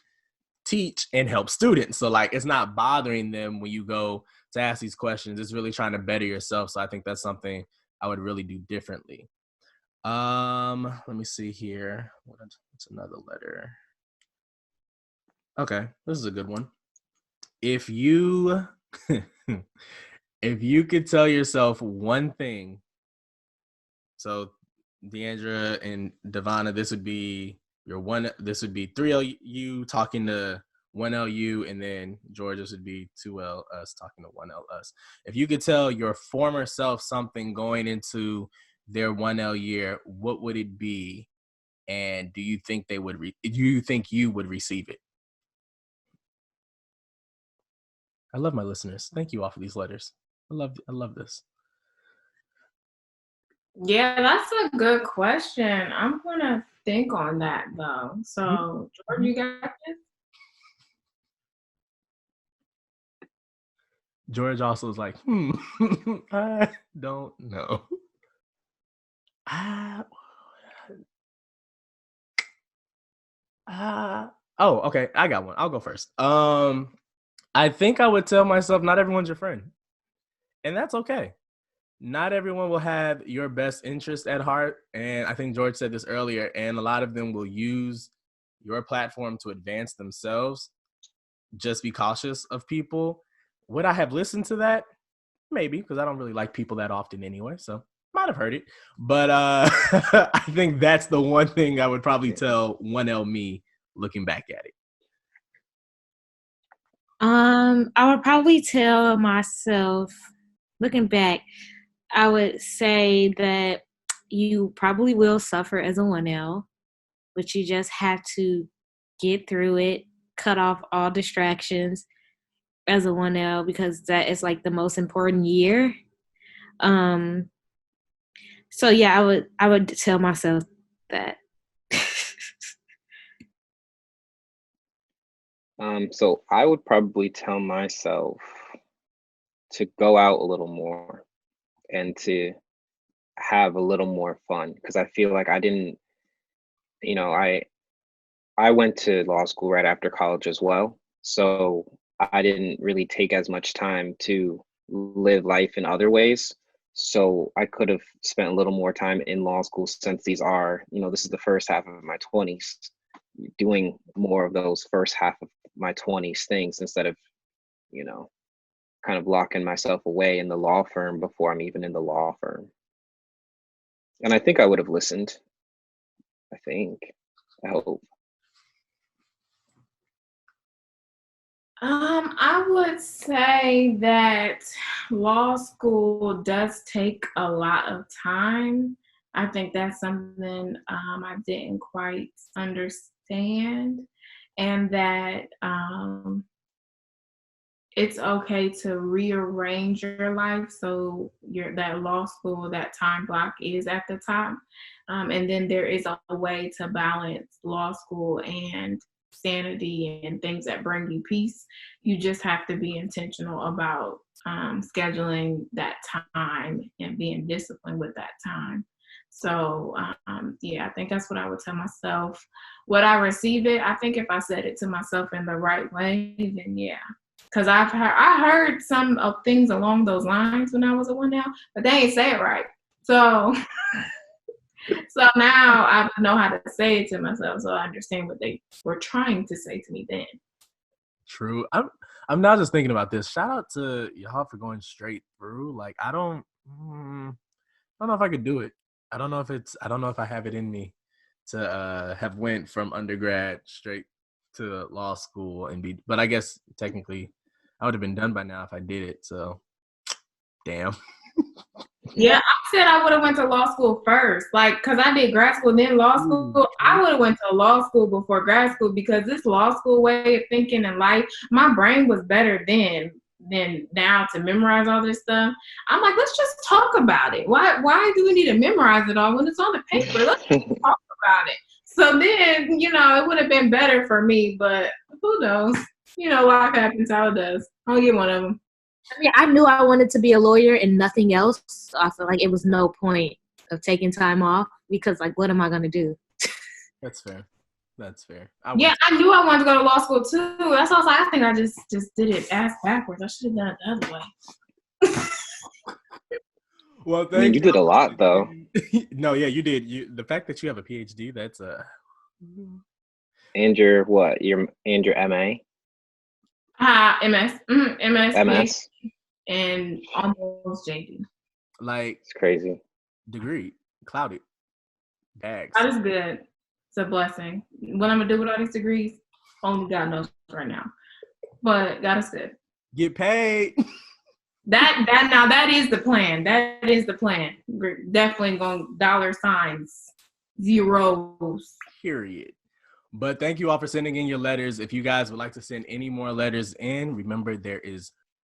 teach, and help students. So like it's not bothering them when you go to ask these questions. It's really trying to better yourself. So I think that's something I would really do differently. Let me see here. What's another letter? Okay, this is a good one. If you if you could tell yourself one thing, so Deandra and Devonna, this would be this would be 3L talking to 1LU, and then George, this would be 2L us talking to 1L us. If you could tell your former self something going into their 1L year, what would it be? And do you think do you think you would receive it? I love my listeners. Thank you all for these letters. I love this. Yeah, that's a good question. I'm gonna think on that though. So, George, you got this? George also is like, I don't know. Oh, okay. I got one. I'll go first. I think I would tell myself not everyone's your friend. And that's okay. Not everyone will have your best interest at heart. And I think George said this earlier, and a lot of them will use your platform to advance themselves. Just be cautious of people. Would I have listened to that? Maybe, because I don't really like people that often anyway. So might have heard it. But I think that's the one thing I would probably tell 1L me looking back at it. I would probably tell myself, looking back, I would say that you probably will suffer as a 1L, but you just have to get through it, cut off all distractions as a 1L, because that is like the most important year. So yeah, I would tell myself that. So I would probably tell myself to go out a little more and to have a little more fun, because I feel like I didn't, you know, I went to law school right after college as well. So I didn't really take as much time to live life in other ways. So I could have spent a little more time in law school, since this is the first half of my 20s, doing more of those first half of my 20s things instead of, kind of locking myself away in the law firm before I'm even in the law firm. And I think I would have listened. I hope. I would say that law school does take a lot of time. I think that's something I didn't quite understand, and that it's okay to rearrange your life so that law school, that time block is at the top, and then there is a way to balance law school and sanity and things that bring you peace. You just have to be intentional about scheduling that time and being disciplined with that time. So yeah, I think that's what I would tell myself. Would I receive it? I think if I said it to myself in the right way, then yeah. Because I heard some of things along those lines when I was a one now, but they ain't say it right. So so now I know how to say it to myself, so I understand what they were trying to say to me then. True. I'm now just thinking about this. Shout out to y'all for going straight through. Like I don't know if I could do it. I don't know if I have it in me to have went from undergrad straight to law school and be, but I guess technically I would have been done by now if I did it. So damn. Yeah, I said I would have went to law school first, like, because I did grad school, then law school. I would have went to law school before grad school because this law school way of thinking in life, my brain was better then than now to memorize all this stuff. I'm like, let's just talk about it. Why do we need to memorize it all when it's on the paper? Let's just talk about it. So then, it would have been better for me, but who knows? Life happens how it does. I'll get one of them. I knew I wanted to be a lawyer and nothing else. So I feel like it was no point of taking time off because, like, what am I going to do? That's fair. I knew I wanted to go to law school too. That's why I was like, I think I just did it ass backwards. I should have done it the other way. Well, you did a lot though. No, yeah, you did. The fact that you have a PhD, that's And your what? Your MA? MS. MS. MS. And almost JD. Like, it's crazy. Degree, clouded, bags. That is good. It's a blessing. What I'm gonna do with all these degrees, only God knows right now. But God is good. Get paid. That is the plan. That is the plan. We're definitely going $signs, zeros. Period. But thank you all for sending in your letters. If you guys would like to send any more letters in, remember there is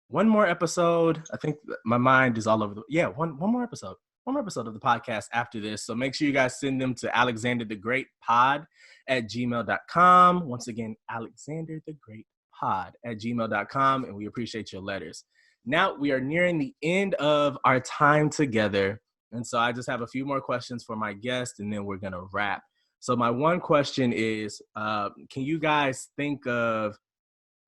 one more episode. I think my mind is all over one more episode. One more episode of the podcast after this. So make sure you guys send them to alexanderthegreatpod@gmail.com. Once again, alexanderthegreatpod@gmail.com. And we appreciate your letters. Now we are nearing the end of our time together. And so I just have a few more questions for my guest and then we're going to wrap. So my one question is, can you guys think of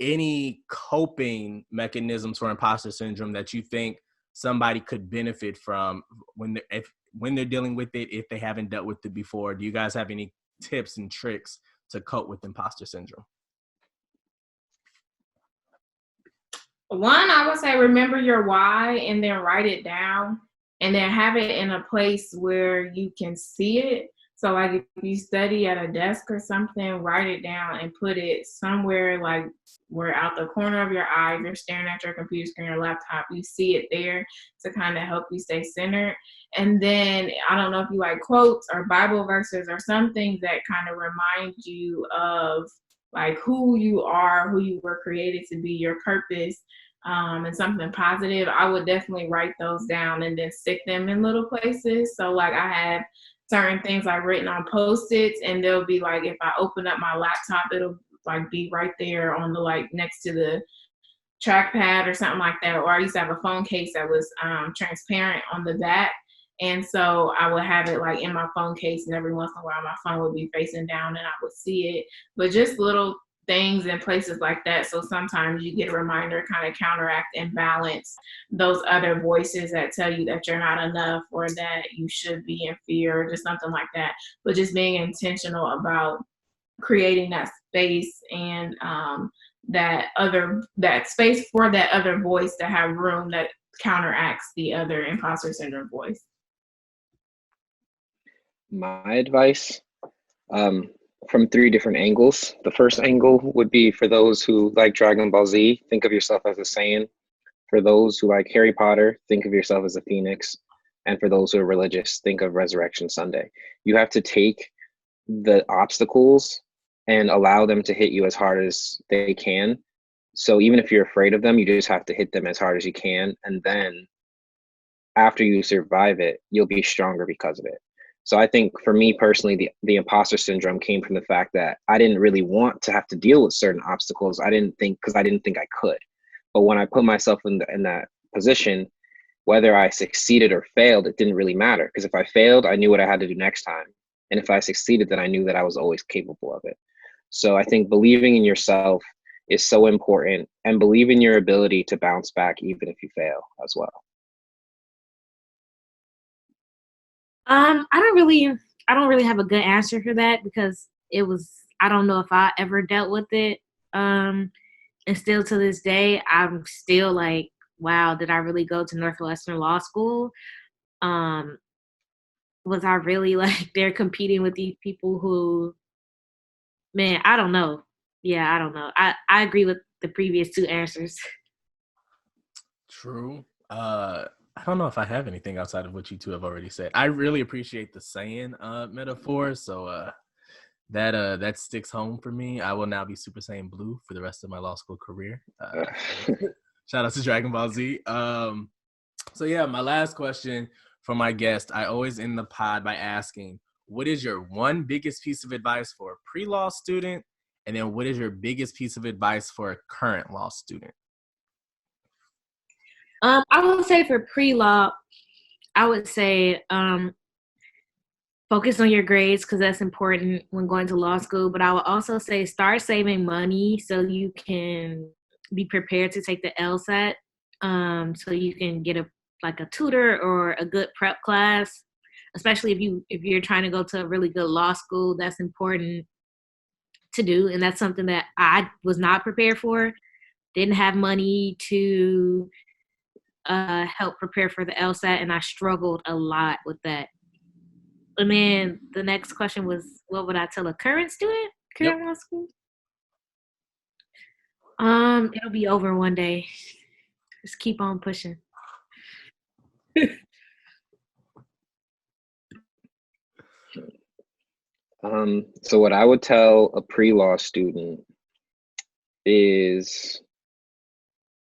any coping mechanisms for imposter syndrome that you think somebody could benefit from when they're dealing with it, if they haven't dealt with it before? Do you guys have any tips and tricks to cope with imposter syndrome? One, I would say remember your why and then write it down and then have it in a place where you can see it. So like if you study at a desk or something, write it down and put it somewhere like where out the corner of your eye, if you're staring at your computer screen or laptop, you see it there to kind of help you stay centered. And then I don't know if you like quotes or Bible verses or something that kind of remind you of like who you are, who you were created to be, your purpose, and something positive. I would definitely write those down and then stick them in little places. So like I have certain things like written on Post-its, and they'll be like, if I open up my laptop, it'll like be right there on the like next to the trackpad or something like that. Or I used to have a phone case that was transparent on the back. And so I would have it like in my phone case, and every once in a while my phone would be facing down and I would see it. But just little things in places like that. So sometimes you get a reminder, kind of counteract and balance those other voices that tell you that you're not enough or that you should be in fear or just something like that. But just being intentional about creating that space and that space for that other voice to have room that counteracts the other imposter syndrome voice. My advice, from three different angles. The first angle would be for those who like Dragon Ball Z, think of yourself as a Saiyan. For those who like Harry Potter, think of yourself as a Phoenix. And for those who are religious, think of Resurrection Sunday. You have to take the obstacles and allow them to hit you as hard as they can. So even if you're afraid of them, you just have to hit them as hard as you can. And then after you survive it, you'll be stronger because of it. So I think for me personally, the imposter syndrome came from the fact that I didn't really want to have to deal with certain obstacles. I didn't think I could. But when I put myself in that position, whether I succeeded or failed, it didn't really matter. Because if I failed, I knew what I had to do next time. And if I succeeded, then I knew that I was always capable of it. So I think believing in yourself is so important, and believe in your ability to bounce back even if you fail as well. I don't really have a good answer for that because I don't know if I ever dealt with it. And still to this day, I'm still like, wow, did I really go to Northwestern Law School? Was I really like there competing with these people who, man, I don't know. Yeah, I don't know. I agree with the previous two answers. True. I don't know if I have anything outside of what you two have already said. I really appreciate the Saiyan metaphor. So that sticks home for me. I will now be Super Saiyan Blue for the rest of my law school career. Shout out to Dragon Ball Z. So yeah, my last question for my guest, I always end the pod by asking, what is your one biggest piece of advice for a pre-law student? And then what is your biggest piece of advice for a current law student? I would say for pre-law, I would say focus on your grades because that's important when going to law school. But I would also say start saving money so you can be prepared to take the LSAT, so you can get a tutor or a good prep class. Especially if you're trying to go to a really good law school, that's important to do, and that's something that I was not prepared for. Didn't have money to help prepare for the LSAT, and I struggled a lot with that. And then the next question was, what would I tell a current student, law school? It'll be over one day. Just keep on pushing. So what I would tell a pre-law student is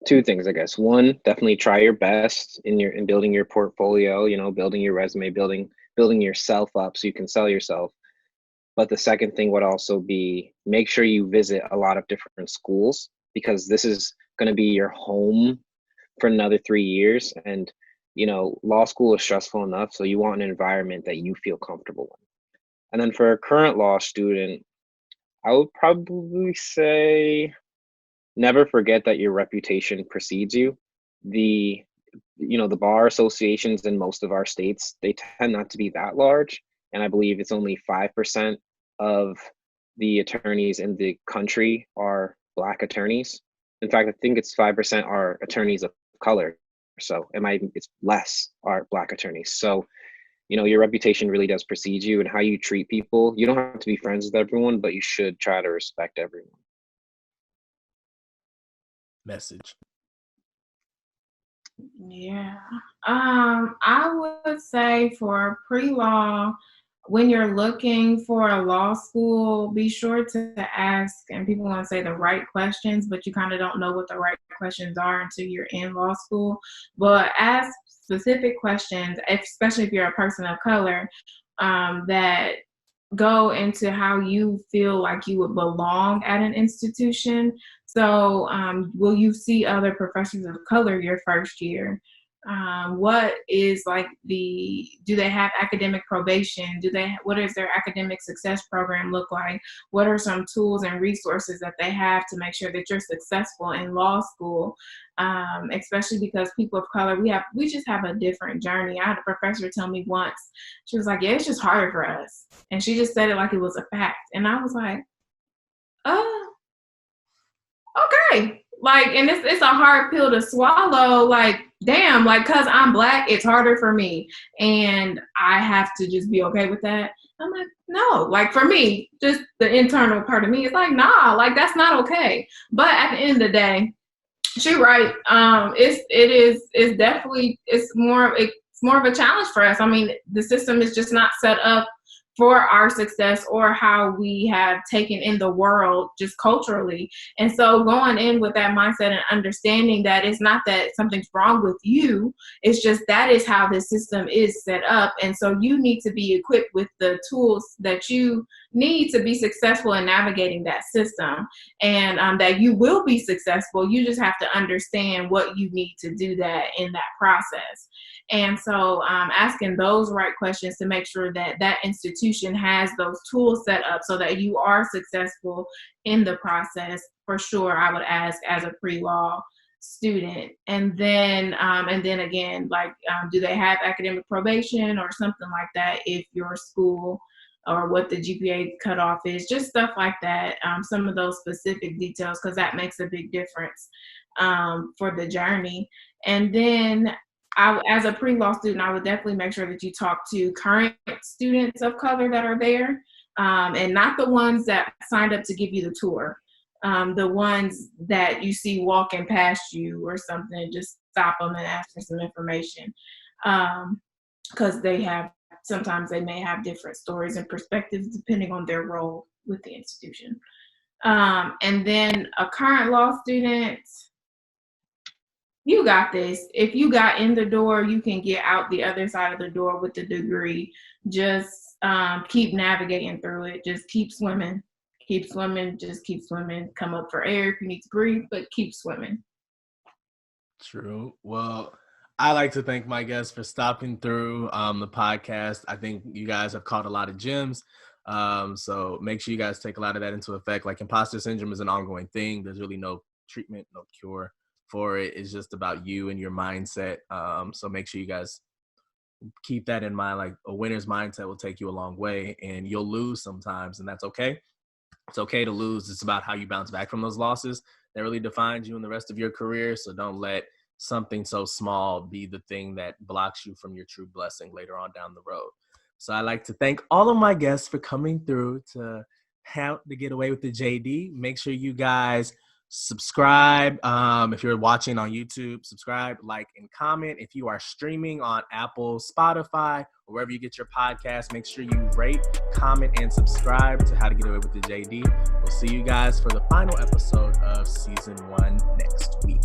two things, I guess. One, definitely try your best in building your portfolio, building your resume, building yourself up so you can sell yourself. But the second thing would also be make sure you visit a lot of different schools, because this is going to be your home for another 3 years. And, law school is stressful enough, so you want an environment that you feel comfortable in. And then for a current law student, I would probably say never forget that your reputation precedes you. The bar associations in most of our states, they tend not to be that large. And I believe it's only 5% of the attorneys in the country are Black attorneys. In fact, I think it's 5% are attorneys of color. So it's less are Black attorneys. So, your reputation really does precede you, and how you treat people. You don't have to be friends with everyone, but you should try to respect everyone. Message. Yeah. I would say for pre-law, when you're looking for a law school, be sure to ask, and people want to say the right questions, but you kind of don't know what the right questions are until you're in law school. But ask specific questions, especially if you're a person of color, that go into how you feel like you would belong at an institution. So will you see other professors of color your first year? What is do they have academic probation? What does their academic success program look like? What are some tools and resources that they have to make sure that you're successful in law school? Especially because people of color, we just have a different journey. I had a professor tell me once, she was like, yeah, it's just harder for us. And she just said it like it was a fact. And I was like, okay. And it's a hard pill to swallow. Like, damn, like, cause I'm Black, it's harder for me, and I have to just be okay with that. I'm like, no, like for me, just the internal part of me is like, nah, like that's not okay. But at the end of the day, she's right. It's definitely, it's more of a challenge for us. I mean, the system is just not set up for our success or how we have taken in the world just culturally. And so going in with that mindset and understanding that it's not that something's wrong with you, it's just that is how the system is set up. And so you need to be equipped with the tools that you need to be successful in navigating that system, and that you will be successful. You just have to understand what you need to do that in that process. And so asking those right questions to make sure that that institution has those tools set up so that you are successful in the process, for sure, I would ask as a pre-law student. And then again, like, do they have academic probation or something like that if your school, or what the GPA cutoff is, just stuff like that. Some of those specific details, because that makes a big difference for the journey. And then as a pre-law student, I would definitely make sure that you talk to current students of color that are there, and not the ones that signed up to give you the tour. The ones that you see walking past you or something, just stop them and ask for some information, because sometimes they may have different stories and perspectives depending on their role with the institution. And then a current law student, you got this. If you got in the door, you can get out the other side of the door with the degree. Just keep navigating through it. Just keep swimming. Keep swimming. Just keep swimming. Come up for air if you need to breathe, but keep swimming. True. Well, I like to thank my guests for stopping through the podcast. I think you guys have caught a lot of gems. So make sure you guys take a lot of that into effect. Like, imposter syndrome is an ongoing thing. There's really no treatment, no cure for it. It's just about you and your mindset. So make sure you guys keep that in mind. Like, a winner's mindset will take you a long way, and you'll lose sometimes, and that's okay. It's okay to lose. It's about how you bounce back from those losses that really defines you in the rest of your career. So don't let something so small be the thing that blocks you from your true blessing later on down the road. So I'd like to thank all of my guests for coming through to Get Away with the JD. Make sure you guys subscribe. If you're watching on YouTube, subscribe, like, and comment. If you are streaming on Apple, Spotify, or wherever you get your podcast, make sure you rate, comment, and subscribe to How to Get Away with the JD. We'll see you guys for the final episode of season 1 next week.